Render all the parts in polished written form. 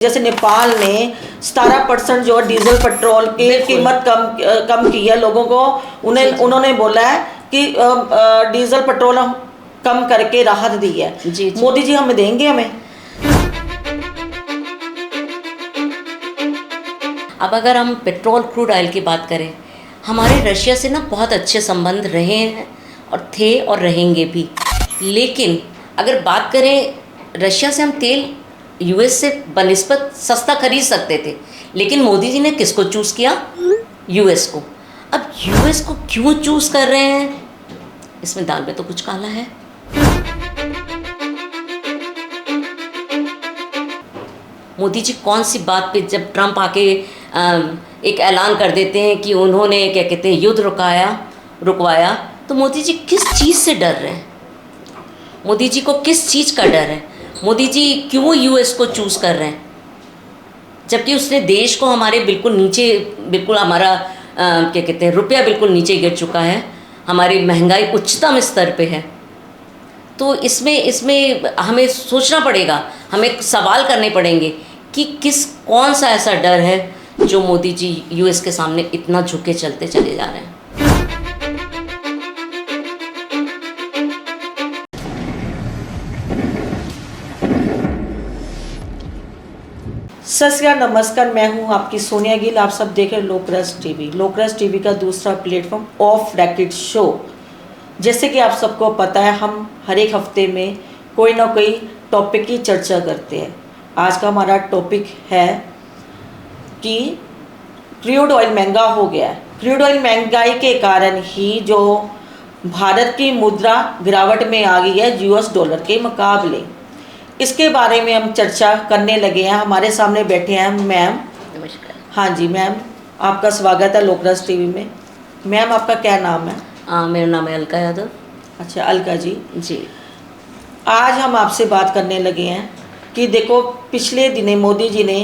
जैसे नेपाल ने 17% जो डीजल पेट्रोल की कीमत कम की है लोगों को, उन्होंने बोला है कि डीजल पेट्रोल हम कम करके राहत दी है। मोदी जी हमें देंगे हमें। अब अगर हम पेट्रोल क्रूड ऑयल की बात करें, हमारे रशिया से ना बहुत अच्छे संबंध रहे हैं और थे और रहेंगे भी। लेकिन अगर बात करें, रशिया से हम तेल यूएस से बनिस्बत सस्ता खरीद सकते थे, लेकिन मोदी जी ने किसको चूज़ किया? यूएस को। अब यूएस को क्यों चूज़ कर रहे हैं? इसमें दाल में तो कुछ काला है। मोदी जी कौन सी बात पे, जब ट्रंप आके एक ऐलान कर देते हैं कि उन्होंने क्या कहते हैं युद्ध रुकवाया, तो मोदी जी किस चीज़ से डर रहे हैं? मोदी जी को किस चीज़ का डर है? मोदी जी क्यों यूएस को चूज़ कर रहे हैं, जबकि उसने देश को हमारे बिल्कुल नीचे, बिल्कुल हमारा क्या कहते हैं रुपया बिल्कुल नीचे गिर चुका है, हमारी महंगाई उच्चतम स्तर पे है। तो इसमें हमें सोचना पड़ेगा, हमें सवाल करने पड़ेंगे कि कौन सा ऐसा डर है जो मोदी जी यूएस के सामने इतना झुके चलते चले जा रहे हैं। सत श्री अकाल, नमस्कार। मैं हूं आपकी सोनिया गिल। आप सब देख रहे हैं लोकरस टीवी। लोकरस टीवी का दूसरा प्लेटफॉर्म ऑफ रैकेट शो। जैसे कि आप सबको पता है, हम हर एक हफ्ते में कोई ना कोई टॉपिक की चर्चा करते हैं। आज का हमारा टॉपिक है कि क्रूड ऑयल महंगा हो गया है। क्रूड ऑयल महंगाई के कारण ही जो भारत की मुद्रा गिरावट में आ गई है यूएस डॉलर के मुकाबले। इसके बारे में हम चर्चा करने लगे हैं। हमारे सामने बैठे हैं मैम। नमस्कार। हाँ जी मैम, आपका स्वागत है लोकरस टीवी में। मैम, आपका क्या नाम है? मेरा नाम है अलका यादव। अच्छा, अलका जी। जी, आज हम आपसे बात करने लगे हैं कि देखो, पिछले दिने मोदी जी ने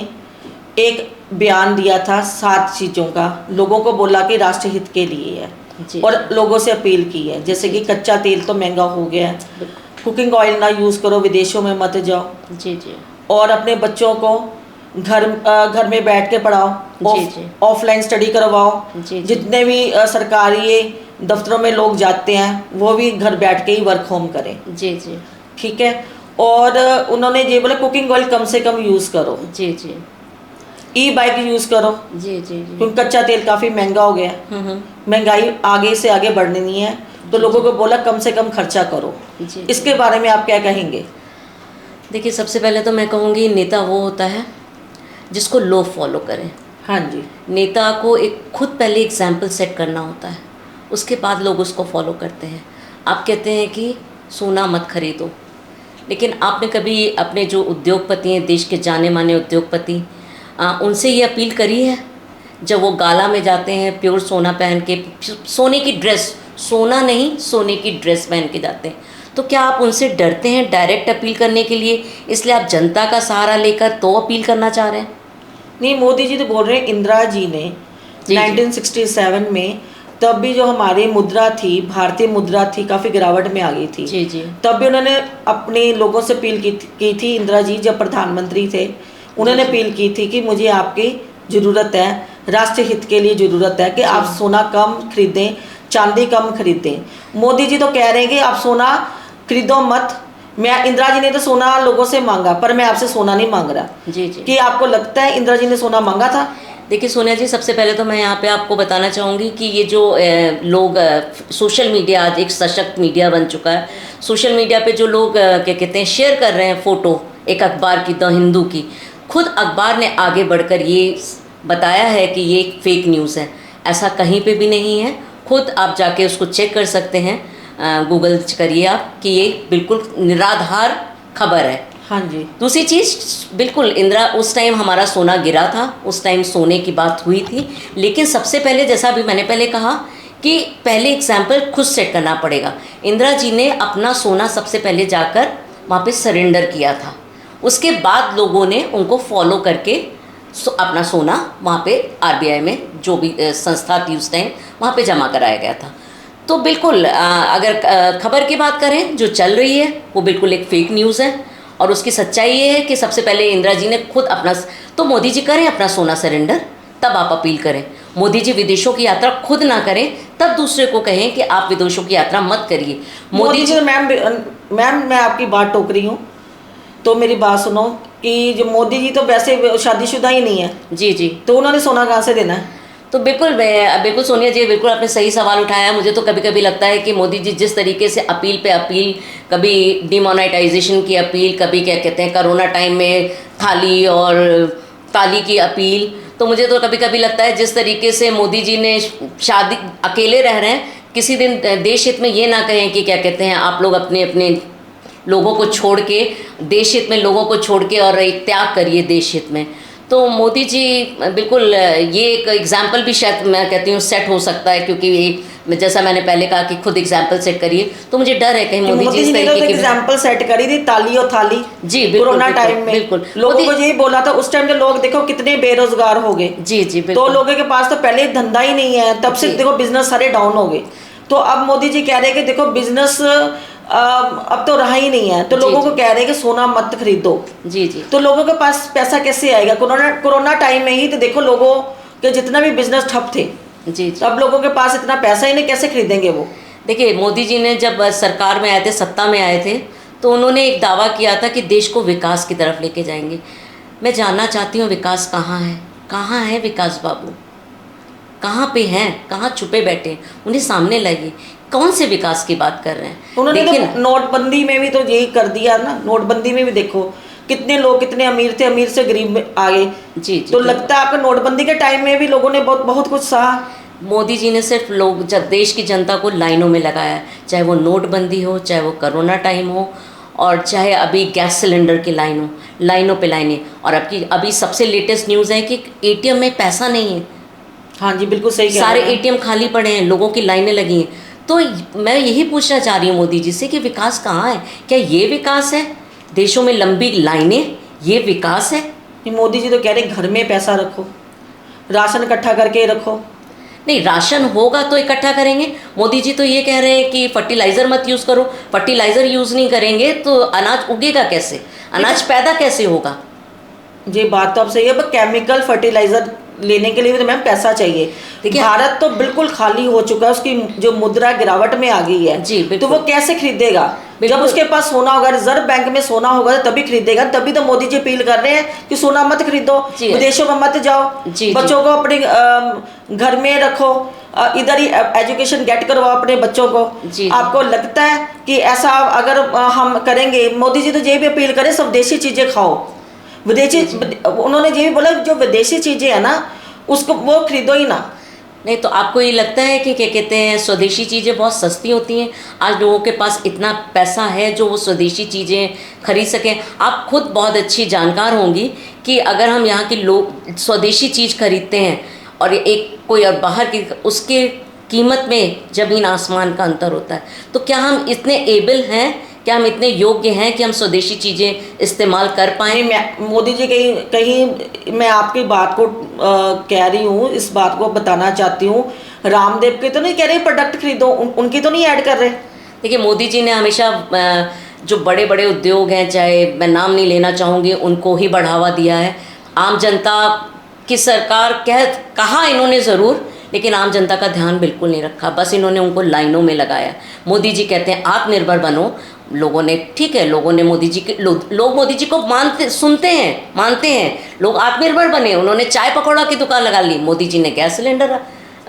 एक बयान दिया था 7 चीज़ों का। लोगों को बोला कि राष्ट्र हित के लिए है जी, और लोगों से अपील की है, जैसे कि कच्चा तेल तो महंगा हो गया है, कुकिंग ऑयल ना यूज़ करो, विदेशों में मत जाओ, जी जी, और अपने बच्चों को घर में बैठ के पढ़ाओ, ऑफलाइन स्टडी करवाओ। जी, जितने भी सरकारी दफ्तरों में लोग जाते हैं वो भी घर बैठ के ही वर्क होम करें। जी जी, ठीक है। और उन्होंने ये बोला कुकिंग ऑयल कम से कम यूज़ करो, जी जी, ई बाइक यूज़ करो, जी जी, क्योंकि कच्चा तेल काफ़ी महंगा हो गया है। महंगाई आगे से आगे बढ़नी है, तो लोगों को बोला कम से कम खर्चा करो। इसके बारे में आप क्या कहेंगे? देखिए, सबसे पहले तो मैं कहूँगी, नेता वो होता है जिसको लोग फॉलो करें। हाँ जी। नेता को खुद पहले एग्जाम्पल सेट करना होता है, उसके बाद लोग उसको फॉलो करते हैं। आप कहते हैं कि सोना मत खरीदो, लेकिन आपने कभी अपने जो उद्योगपति हैं, देश के जाने माने उद्योगपति, उनसे ये अपील करी है जब वो गाला में जाते हैं, प्योर सोना पहन के, सोने की ड्रेस, सोना नहीं सोने की ड्रेस पहन के जाते हैं, तो क्या आप उनसे डरते हैं डायरेक्ट अपील करने के लिए? इसलिए आप जनता का सहारा लेकर तो अपील करना चाह रहे हैं? नहीं, मोदी जी तो बोल रहे हैं इंदिरा जी ने 1967 में, तब भी जो हमारी मुद्रा थी, भारतीय मुद्रा थी, काफ़ी गिरावट में आ गई थी। जी जी, तब भी उन्होंने अपने लोगों से अपील की थी। इंदिरा जी जब प्रधानमंत्री थे, उन्होंने अपील की थी कि मुझे आपकी ज़रूरत है, राष्ट्र हित के लिए ज़रूरत है कि आप सोना कम खरीदें, चांदी कम खरीदें। मोदी जी तो कह रहे हैं कि आप सोना खरीदो मत। इंदिरा जी ने तो सोना लोगों से मांगा, पर मैं आपसे सोना नहीं मांग रहा। जी जी, कि आपको लगता है इंदिरा जी ने सोना मांगा था? देखिए सोनिया जी, सबसे पहले तो मैं यहाँ पे आपको बताना चाहूँगी कि ये जो लोग सोशल मीडिया आज एक सशक्त मीडिया बन चुका है। सोशल मीडिया पे जो लोग क्या कहते हैं शेयर कर रहे हैं फ़ोटो एक अखबार की, द हिंदू की, खुद अखबार ने आगे बढ़कर ये बताया है कि ये एक फेक न्यूज़ है। ऐसा कहीं पे भी नहीं है। खुद आप जाके उसको चेक कर सकते हैं, गूगल करिए आप, कि ये बिल्कुल निराधार खबर है। हाँ जी। दूसरी चीज़, बिल्कुल इंदिरा, उस टाइम हमारा सोना गिरा था, उस टाइम सोने की बात हुई थी, लेकिन सबसे पहले, जैसा भी मैंने पहले कहा, कि पहले एग्जाम्पल खुद सेट करना पड़ेगा। इंदिरा जी ने अपना सोना सबसे पहले जाकर वहाँ पे सरेंडर किया था, उसके बाद लोगों ने उनको फॉलो करके अपना सोना वहाँ पे आरबीआई में, जो भी संस्था थी उस टाइम, वहाँ पे जमा कराया गया था। तो बिल्कुल अगर खबर की बात करें जो चल रही है, वो बिल्कुल एक फेक न्यूज़ है। और उसकी सच्चाई ये है कि सबसे पहले इंदिरा जी ने खुद अपना, तो मोदी जी करें अपना सोना सरेंडर, तब आप अपील करें। मोदी जी विदेशों की यात्रा खुद ना करें, तब दूसरे को कहें कि आप विदेशों की यात्रा मत करिए। मोदी जी, मैम मैं आपकी बात टोक रही हूँ, तो मेरी बात सुनो कि जो मोदी जी तो वैसे शादीशुदा ही नहीं है, जी जी, तो उन्होंने सोना कहाँ से देना है? तो बिल्कुल सोनिया जी, बिल्कुल आपने सही सवाल उठाया। मुझे तो कभी कभी लगता है कि मोदी जी जिस तरीके से अपील पे अपील, कभी डिमोनेटाइजेशन की अपील, कभी क्या कहते हैं कोरोना टाइम में थाली और ताली की अपील, तो मुझे तो कभी कभी लगता है जिस तरीके से मोदी जी ने शादी अकेले रह रहे हैं, किसी दिन देश हित में ये ना कहें कि क्या कहते हैं आप लोग अपने अपने लोगों को छोड़ के, देश हित में लोगों को छोड़ के और एक त्याग करिए देश हित में। तो मोदी जी बिल्कुल ये एक एग्जाम्पल भी शायद मैं कहती हूँ सेट हो सकता है, क्योंकि जैसा मैंने पहले कहा कि खुद एग्जाम्पल सेट करिए, तो मुझे डर है कहीं मोदी जी इस तरीके की एग्जाम्पल सेट करी थी, ताली और थाली। जी बिल्कुल, कोरोना टाइम में बिल्कुल लोगों को यही बोला था उस टाइम के लोग, देखो कितने बेरोजगार हो गए। जी जी तो बिल्कुल, लोगों के पास तो पहले धंधा ही नहीं है, तब से देखो बिजनेस सारे डाउन हो गए। तो अब मोदी जी कह रहे हैं कि देखो बिजनेस अब तो रहा ही नहीं है, तो लोगों को कह रहे हैं कि सोना मत खरीदो। जी जी, तो लोगों के पास पैसा कैसे आएगा? कोरोना टाइम में ही तो देखो लोगों के जितना भी बिजनेस ठप थे, जी जी। अब लोगों के पास इतना पैसा ही नहीं, कैसे खरीदेंगे वो? देखिए मोदी जी ने जब सरकार में आए थे, सत्ता में आए थे, तो उन्होंने एक दावा किया था कि देश को विकास की तरफ लेके जाएंगे। मैं जानना चाहती हूँ विकास कहाँ है? कहाँ है विकास बाबू? कहाँ पे हैं? कहाँ छुपे बैठे हैं? उन्हें सामने लाइए। कौन से विकास की बात कर रहे हैं? उन्होंने देखिए तो नोटबंदी में भी तो यही कर दिया ना। नोटबंदी में भी देखो कितने लोग कितने अमीर थे, अमीर से गरीब में आ गए। जी जी, तो लगता है आपको नोटबंदी के टाइम में भी लोगों ने बहुत बहुत कुछ सहा। मोदी जी ने सिर्फ लोग जब देश की जनता को लाइनों में लगाया, चाहे वो नोटबंदी हो, चाहे वो कोरोना टाइम हो, और चाहे अभी गैस सिलेंडर की लाइन हो, लाइनों पे लाइनें। और अभी सबसे लेटेस्ट न्यूज़ है कि एटीएम में पैसा नहीं है। हाँ जी, बिल्कुल सही कह सारे रहे हैं। एटीएम खाली पड़े हैं, लोगों की लाइनें लगी हैं। तो मैं यही पूछना चाह रही हूँ मोदी जी से कि विकास कहाँ है? क्या ये विकास है? देशों में लंबी लाइनें, ये विकास है? कि मोदी जी तो कह रहे घर में पैसा रखो, राशन इकट्ठा करके रखो। नहीं, राशन होगा तो इकट्ठा करेंगे। मोदी जी तो ये कह रहे हैं कि फर्टिलाइज़र मत यूज़ करो। फर्टिलाइज़र यूज़ नहीं करेंगे तो अनाज उगेगा कैसे? अनाज पैदा कैसे होगा? ये बात तो अब सही है, पर केमिकल फर्टिलाइजर लेने के लिए भी तो मैम पैसा चाहिए। देखिए, भारत तो बिल्कुल खाली हो चुका है, उसकी जो मुद्रा गिरावट में आ गई है। जी तो बिल्कुल। वो कैसे खरीदेगा? जब उसके पास सोना होगा, रिजर्व बैंक में सोना होगा, तभी खरीदेगा। तभी तो मोदी जी अपील कर रहे हैं कि सोना मत खरीदो, जी, विदेशों में मत जाओ, जी, बच्चों को अपने घर में रखो, इधर ही एजुकेशन गेट करवाओ अपने बच्चों को। जी। आपको लगता है कि ऐसा अगर हम करेंगे? मोदी जी तो ये भी अपील करें स्वदेशी चीजें खाओ, विदेशी। उन्होंने ये भी बोला जो विदेशी चीजें है ना, उसको वो खरीदो ही ना। नहीं तो आपको ये लगता है कि क्या कहते हैं स्वदेशी चीज़ें बहुत सस्ती होती हैं? आज लोगों के पास इतना पैसा है जो वो स्वदेशी चीज़ें खरीद सकें। आप खुद बहुत अच्छी जानकार होंगी कि अगर हम यहाँ के लोग स्वदेशी चीज़ खरीदते हैं और एक कोई और बाहर की, उसके कीमत में ज़मीन आसमान का अंतर होता है। तो क्या हम इतने एबल हैं, क्या हम इतने योग्य हैं कि हम स्वदेशी चीज़ें इस्तेमाल कर पाएँ? मोदी जी कहीं कहीं मैं आपकी बात को कह रही हूँ, इस बात को बताना चाहती हूँ, रामदेव के तो नहीं कह रहे प्रोडक्ट खरीदो, उनकी तो नहीं ऐड कर रहे। देखिए मोदी जी ने हमेशा जो बड़े बड़े उद्योग हैं, चाहे मैं नाम नहीं लेना चाहूँगी, उनको ही बढ़ावा दिया है। आम जनता की सरकार कहा इन्होंने ज़रूर, लेकिन आम जनता का ध्यान बिल्कुल नहीं रखा। बस इन्होंने उनको लाइनों में लगाया। मोदी जी कहते हैं आत्मनिर्भर बनो, लोगों ने ठीक है, लोगों ने मोदी जी के लोग मोदी जी को सुनते हैं, मानते हैं। लोग आत्मनिर्भर बने, उन्होंने चाय पकौड़ा की दुकान लगा ली, मोदी जी ने गैस सिलेंडर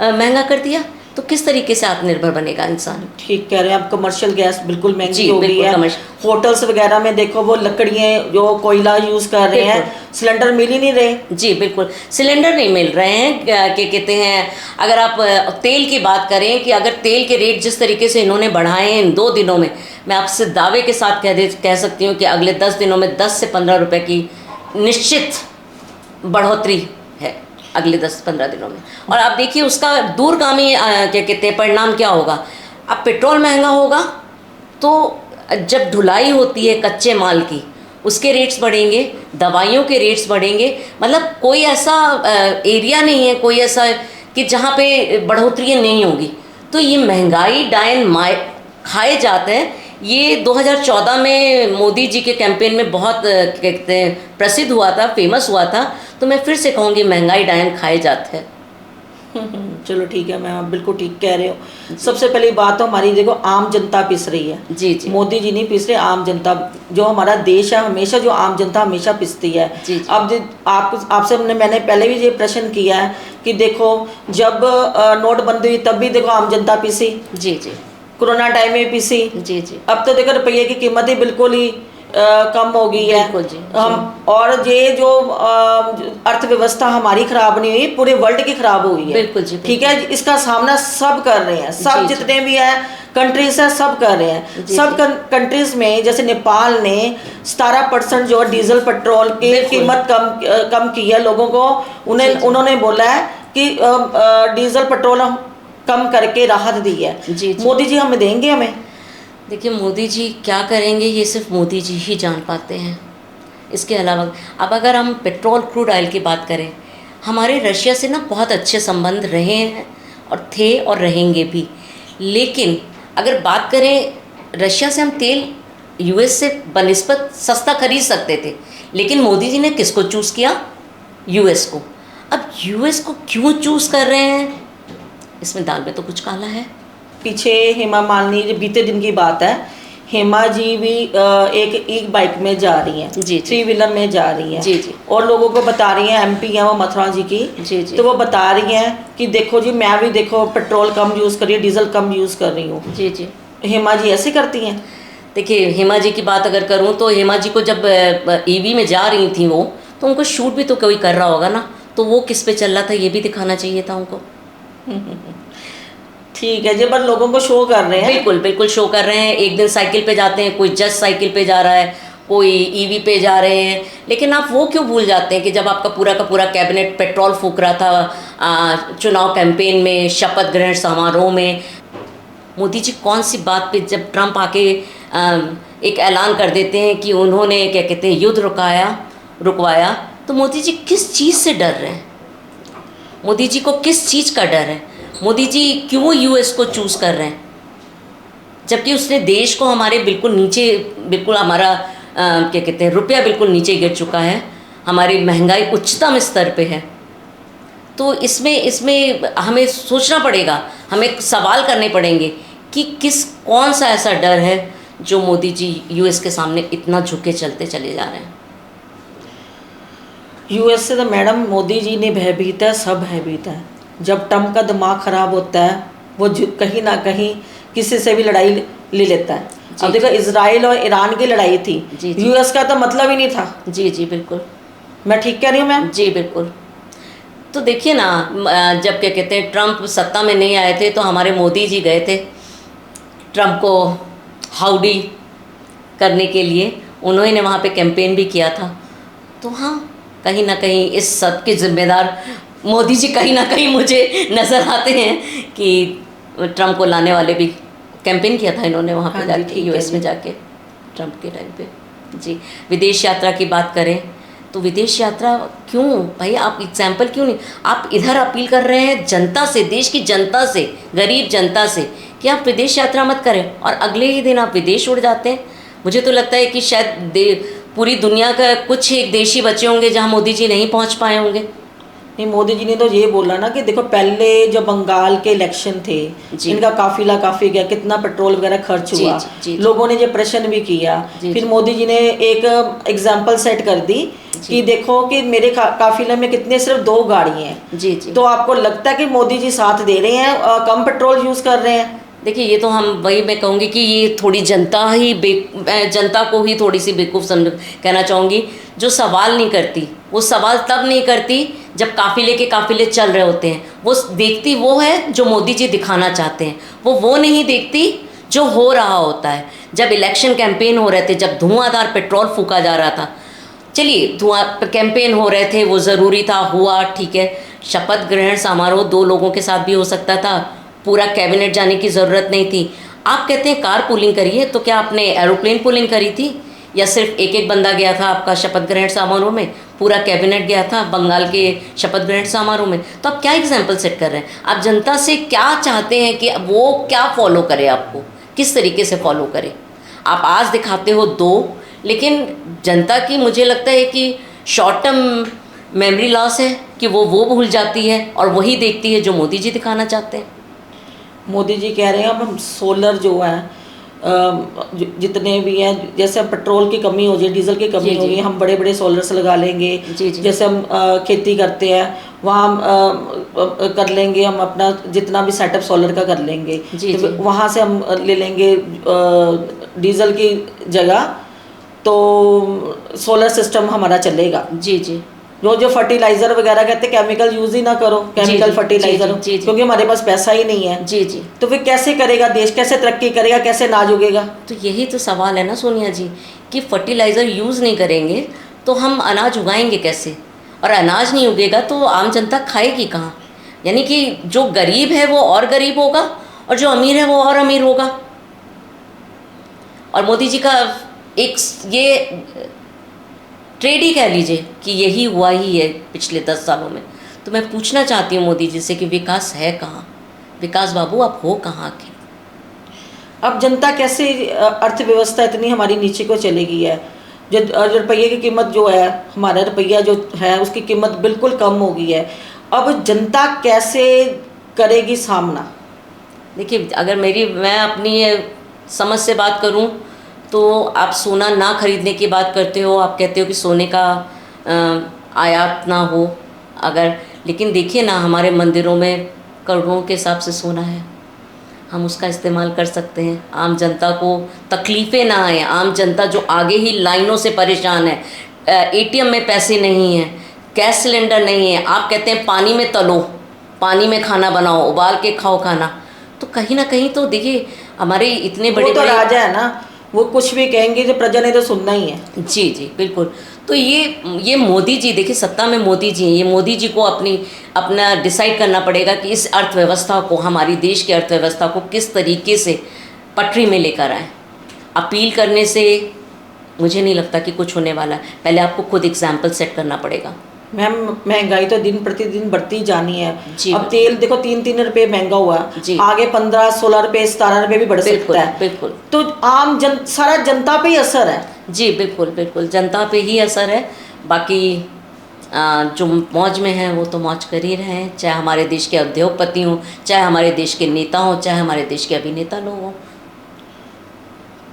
महंगा कर दिया। तो किस तरीके से आत्मनिर्भर बनेगा इंसान? ठीक कह रहे हैं आप, कमर्शियल गैस बिल्कुल महंगी हो गई बिल्कुल है। commercial। होटल्स वगैरह में देखो वो लकड़ियाँ जो कोयला यूज़ कर रहे हैं, सिलेंडर मिल ही नहीं रहे। जी बिल्कुल, सिलेंडर नहीं मिल रहे हैं। क्या कहते हैं, अगर आप तेल की बात करें कि अगर तेल के रेट जिस तरीके से इन्होंने बढ़ाए हैं इन 2 दिनों में, मैं आपसे दावे के साथ कह सकती हूँ कि अगले 10 दिनों में 10 से 15 रुपए की निश्चित बढ़ोतरी है अगले 10-15 दिनों में। और आप देखिए उसका दूरगामी क्या कहते हैं परिणाम क्या होगा। अब पेट्रोल महंगा होगा तो जब ढुलाई होती है कच्चे माल की, उसके रेट्स बढ़ेंगे, दवाइयों के रेट्स बढ़ेंगे। मतलब कोई ऐसा एरिया नहीं है, कोई ऐसा कि जहाँ पे बढ़ोतरी नहीं होगी। तो ये महंगाई डायन खाए जाते हैं, ये 2014 में मोदी जी के कैंपेन में बहुत क्या कहते हैं प्रसिद्ध हुआ था, फेमस हुआ था। तो मैं फिर से कहूँगी महंगाई डायन खाए जाते हैं। चलो ठीक है, मैं बिल्कुल ठीक कह रहे हो। सबसे पहली बात तो हमारी देखो आम जनता पिस रही है। जी जी मोदी जी नहीं पिस रहे, आम जनता। जो हमारा देश है हमेशा जो आम जनता हमेशा पिसती है। जी, जी। अब आपसे मैंने पहले भी ये प्रश्न किया है कि देखो जब नोटबंदी हुई तब भी देखो आम जनता पिसी, जी जी कोरोना टाइम में पिसी। जी जी अब तो देखो रुपये की कीमत ही बिल्कुल ही कम हो गई है। बिल्कुल जी, हम और ये जो अर्थव्यवस्था हमारी खराब नहीं हुई, पूरे वर्ल्ड की खराब हुई है। बिल्कुल जी, ठीक है, इसका सामना सब कर रहे हैं, सब जी, जी। जितने भी हैं कंट्रीज है सब कर रहे हैं। जी, सब कंट्रीज में जैसे नेपाल ने 17% जो डीजल पेट्रोल की बिल्कुल। कीमत कम की है लोगों को। जी, जी। उन्होंने बोला है कि डीजल पेट्रोल हम कम करके राहत दी है। जी, जी। मोदी जी हमें देंगे हमें? देखिए मोदी जी क्या करेंगे ये सिर्फ मोदी जी ही जान पाते हैं। इसके अलावा अब अगर हम पेट्रोल क्रूड ऑयल की बात करें, हमारे रशिया से ना बहुत अच्छे संबंध रहे हैं और थे और रहेंगे भी। लेकिन अगर बात करें रशिया से हम तेल यूएस से बनिस्बत सस्ता खरीद सकते थे, लेकिन मोदी जी ने किसको चूज़ किया? यूएस को। अब यूएस को क्यों चूज़ कर रहे हैं? इसमें दाल में तो कुछ काला है। पीछे हेमा मालिनी, जो बीते दिन की बात है, हेमा जी भी एक ई बाइक में जा रही हैं, जी, जी। 3 व्हीलर में जा रही हैं। जी, जी। और लोगों को बता रही हैं, एमपी हैं वो मथुरा जी की। जी, जी। तो वो बता रही हैं कि देखो जी मैं भी देखो पेट्रोल कम यूज़ कर रही हूँ, डीजल कम यूज़ कर रही हूँ। जी जी हेमा जी ऐसे करती हैं? देखिए हेमा जी की बात अगर करूं तो हेमा जी को जब ईवी में जा रही थी वो, तो उनको शूट भी तो कोई कर रहा होगा ना, तो वो किस पे चल रहा था ये भी दिखाना चाहिए था उनको। ठीक है जी, पर लोगों को शो कर रहे हैं। बिल्कुल बिल्कुल शो कर रहे हैं। एक दिन साइकिल पे जाते हैं, कोई जस्ट साइकिल पे जा रहा है, कोई ईवी पे जा रहे हैं। लेकिन आप वो क्यों भूल जाते हैं कि जब आपका पूरा का पूरा कैबिनेट पेट्रोल फूक रहा था चुनाव कैंपेन में, शपथ ग्रहण समारोह में, मोदी जी कौन सी बात पे जब ट्रंप आके एक ऐलान कर देते हैं कि उन्होंने क्या कहते हैं युद्ध रुकवाया, तो मोदी जी किस चीज़ से डर रहे हैं? मोदी जी को किस चीज़ का डर है? मोदी जी क्यों यूएस को चूज़ कर रहे हैं? जबकि उसने देश को हमारे बिल्कुल नीचे, बिल्कुल हमारा क्या कहते हैं रुपया बिल्कुल नीचे गिर चुका है, हमारी महंगाई उच्चतम स्तर पे है। तो इसमें हमें सोचना पड़ेगा, हमें सवाल करने पड़ेंगे कि कौन सा ऐसा डर है जो मोदी जी यूएस के सामने इतना झुके चलते चले जा रहे हैं। यूएस से तो मैडम मोदी जी ने भयभीत है, सब भयभीत है। जब ट्रम्प का दिमाग खराब होता है वो कहीं ना कहीं किसी से भी लड़ाई ले लेता है। अब देखो इजराइल और ईरान की लड़ाई थी, जी, जी। यूएस का तो मतलब ही नहीं था। जी जी बिल्कुल, मैं ठीक कह रही हूँ मैम? जी बिल्कुल। तो देखिए ना, जब क्या कहते हैं ट्रंप सत्ता में नहीं आए थे तो हमारे मोदी जी गए थे ट्रंप को हाउडी करने के लिए, उन्होंने वहाँ पे कैंपेन भी किया था। तो हाँ, कहीं ना कहीं इस सब के जिम्मेदार मोदी जी कहीं ना कहीं मुझे नज़र आते हैं कि ट्रंप को लाने वाले भी कैंपेन किया था इन्होंने वहाँ पे हाँ जी, जाके, ठीक है यूएस में जी। जाके ट्रंप के टाइम पे। जी, विदेश यात्रा की बात करें तो विदेश यात्रा क्यों भाई, आप एग्जाम्पल क्यों नहीं, आप इधर अपील कर रहे हैं जनता से, देश की जनता से, गरीब जनता से कि आप विदेश यात्रा मत करें, और अगले ही दिन आप विदेश उड़ जाते हैं। मुझे तो लगता है कि शायद पूरी दुनिया का कुछ एक देश ही बचे होंगे जहाँ मोदी जी नहीं पहुँच पाए होंगे। नहीं, मोदी जी ने तो ये बोला ना कि देखो पहले जो बंगाल के इलेक्शन थे, जी। इनका काफिला काफी गया, कितना पेट्रोल वगैरह खर्च जी, हुआ, जी, जी। लोगों ने ये प्रश्न भी किया। जी, फिर जी। मोदी जी ने एक एग्जाम्पल सेट कर दी कि देखो कि मेरे काफिले में कितने सिर्फ 2 गाड़ी हैं। जी जी तो आपको लगता है कि मोदी जी साथ दे रहे हैं, कम पेट्रोल यूज कर रहे हैं? देखिए ये तो हम वही, मैं कहूँगी कि ये थोड़ी जनता को ही थोड़ी सी बेवकूफ़ समझ कहना चाहूँगी, जो सवाल नहीं करती। वो सवाल तब नहीं करती जब काफ़िले के काफ़िले चल रहे होते हैं। वो देखती वो है जो मोदी जी दिखाना चाहते हैं, वो नहीं देखती जो हो रहा होता है। जब इलेक्शन कैंपेन हो रहे थे, जब धुआंधार पेट्रोल फूका जा रहा था, चलिए धुआं कैंपेन हो रहे थे, वो ज़रूरी था, हुआ, ठीक है। शपथ ग्रहण समारोह 2 लोगों के साथ भी हो सकता था, पूरा कैबिनेट जाने की ज़रूरत नहीं थी। आप कहते हैं कार पुलिंग करिए, तो क्या आपने एरोप्लेन पुलिंग करी थी, या सिर्फ एक बंदा गया था आपका शपथ ग्रहण समारोह में? पूरा कैबिनेट गया था बंगाल के शपथ ग्रहण समारोह में। तो आप क्या एग्जाम्पल सेट कर रहे हैं? आप जनता से क्या चाहते हैं कि वो क्या फॉलो करे, आपको किस तरीके से फॉलो करे? आप आज दिखाते हो 2, लेकिन जनता की मुझे लगता है कि शॉर्ट टर्म मेमोरी लॉस है कि वो भूल जाती है और वही देखती है जो मोदी जी दिखाना चाहते हैं। मोदी जी कह रहे हैं अब हम सोलर जो है जितने भी हैं, जैसे हम पेट्रोल की कमी हो जाए, डीजल की कमी जी, होगी, जी। हम बड़े बड़े सोलर्स लगा लेंगे। जी, जी। जैसे हम खेती करते हैं वहाँ हम कर लेंगे, हम अपना जितना भी सेटअप सोलर का कर लेंगे। जी, तो जी। वहाँ से हम ले लेंगे डीजल की जगह, तो सोलर सिस्टम हमारा चलेगा। जी, जी। जो फर्टिलाइजर वगैरह कहते हैं केमिकल यूज ही ना करो, केमिकल जी, फर्टिलाइजर, जी, जी, जी। क्योंकि हमारे पास पैसा ही नहीं है। जी, जी। तो फिर कैसे करेगा देश, कैसे तरक्की करेगा, कैसे अनाज उगेगा? तो यही तो सवाल है ना सोनिया जी, कि फर्टिलाइज़र यूज़ नहीं करेंगे तो हम अनाज उगाएंगे कैसे? और अनाज नहीं उगेगा तो आम जनता खाएगी कहाँ? यानी कि जो गरीब है वो और गरीब होगा और जो अमीर है वो और अमीर होगा। और मोदी जी का एक ये ट्रेड ही कह लीजिए कि यही हुआ ही है पिछले 10 सालों में। तो मैं पूछना चाहती हूँ मोदी जी से कि विकास है कहाँ? विकास बाबू आप हो कहाँ के? अब जनता कैसे, अर्थव्यवस्था इतनी हमारी नीचे को चली गई है, जो रुपये की कीमत जो है, हमारा रुपया जो है उसकी कीमत बिल्कुल कम हो गई है। अब जनता कैसे करेगी सामना? देखिए, अगर मैं अपनी समझ से बात करूं तो आप सोना ना खरीदने की बात करते हो, आप कहते हो कि सोने का आयात ना हो अगर, लेकिन देखिए ना हमारे मंदिरों में करोड़ों के हिसाब से सोना है, हम उसका इस्तेमाल कर सकते हैं। आम जनता को तकलीफ़ें ना आए, आम जनता जो आगे ही लाइनों से परेशान है, एटीएम में पैसे नहीं हैं, गैस सिलेंडर नहीं है, आप कहते हैं पानी में तलो, पानी में खाना बनाओ, उबाल के खाओ खाना, तो कहीं ना कहीं तो देखिए हमारे इतने बड़े वो तो बड़े राजा है ना, वो कुछ भी कहेंगे तो प्रजा ने तो सुनना ही है। जी जी बिल्कुल। तो ये मोदी जी, देखिए सत्ता में मोदी जी हैं, ये मोदी जी को अपना डिसाइड करना पड़ेगा कि इस अर्थव्यवस्था को, हमारी देश की अर्थव्यवस्था को किस तरीके से पटरी में लेकर आए। अपील करने से मुझे नहीं लगता कि कुछ होने वाला है, पहले आपको खुद एग्जाम्पल सेट करना पड़ेगा। मैम महंगाई तो दिन प्रतिदिन बढ़ती जानी है। जी, अब तेल देखो 3-3 रुपए महंगा हुआ, जी। आगे 15-16 रुपए 17 रुपए भी बढ़ सकता है। बिल्कुल। तो सारा जनता पे ही असर है। जी बिल्कुल बिल्कुल, जनता पे ही असर है। बाकी जो मौज में हैं वो तो मौज कर ही रहे हैं, चाहे हमारे देश के उद्योगपति हों, चाहे हमारे देश के नेता हों, चाहे हमारे देश के अभिनेता लोग हों।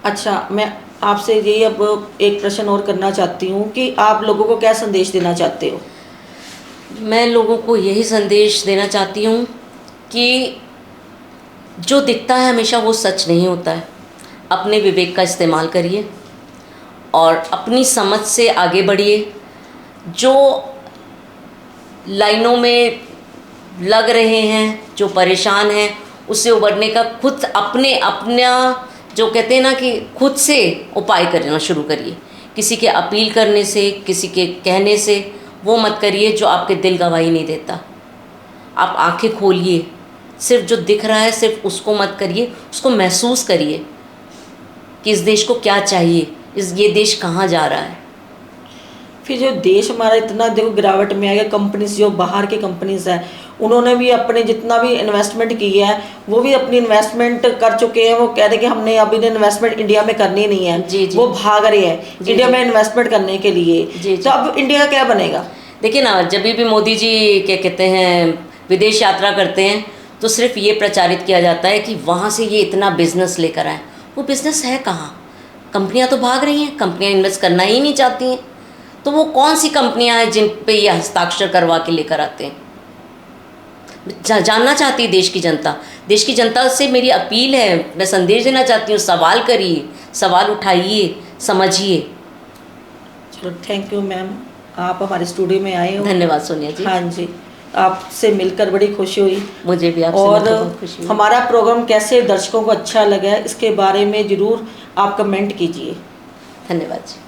अच्छा, मैं आपसे यही अब एक प्रश्न और करना चाहती हूँ कि आप लोगों को क्या संदेश देना चाहते हो? मैं लोगों को यही संदेश देना चाहती हूँ कि जो दिखता है हमेशा वो सच नहीं होता है। अपने विवेक का इस्तेमाल करिए और अपनी समझ से आगे बढ़िए। जो लाइनों में लग रहे हैं, जो परेशान हैं, उससे उबरने का खुद अपना जो कहते हैं ना कि खुद से उपाय करना शुरू करिए। किसी के अपील करने से, किसी के कहने से वो मत करिए जो आपके दिल गवाही नहीं देता। आप आंखें खोलिए, सिर्फ जो दिख रहा है सिर्फ उसको मत करिए, उसको महसूस करिए कि इस देश को क्या चाहिए, ये देश कहाँ जा रहा है। फिर जो देश हमारा इतना देखो गिरावट में आ गया, कंपनीज जो बाहर की कंपनीज हैं उन्होंने भी अपने जितना भी इन्वेस्टमेंट की है वो भी अपनी इन्वेस्टमेंट कर चुके हैं। वो कह रहे कि हमने अभी इन्वेस्टमेंट इंडिया में करनी नहीं है। जी, जी। वो भाग रहे हैं इंडिया में इन्वेस्टमेंट करने के लिए। जी, तो अब इंडिया का क्या बनेगा? देखिए ना, जब भी मोदी जी क्या कहते हैं विदेश यात्रा करते हैं तो सिर्फ ये प्रचारित किया जाता है कि वहाँ से ये इतना बिजनेस लेकर आए। वो बिजनेस है कहाँ? कंपनियाँ तो भाग रही हैं, कंपनियाँ इन्वेस्ट करना ही नहीं चाहती हैं। तो वो कौन सी कंपनियां हैं जिन पे ये हस्ताक्षर करवा के लेकर आते हैं? जानना चाहती है देश की जनता। देश की जनता से मेरी अपील है, मैं संदेश देना चाहती हूँ, सवाल करिए, सवाल उठाइए, समझिए। चलो थैंक यू मैम, आप हमारे स्टूडियो में आए हो। धन्यवाद सोनिया जी। हाँ जी, आपसे मिलकर बड़ी खुशी हुई। मुझे भी आपसे और मिलकर बहुत खुशी हुई। हमारा प्रोग्राम कैसे दर्शकों को अच्छा लगा इसके बारे में ज़रूर आप कमेंट कीजिए। धन्यवाद जी।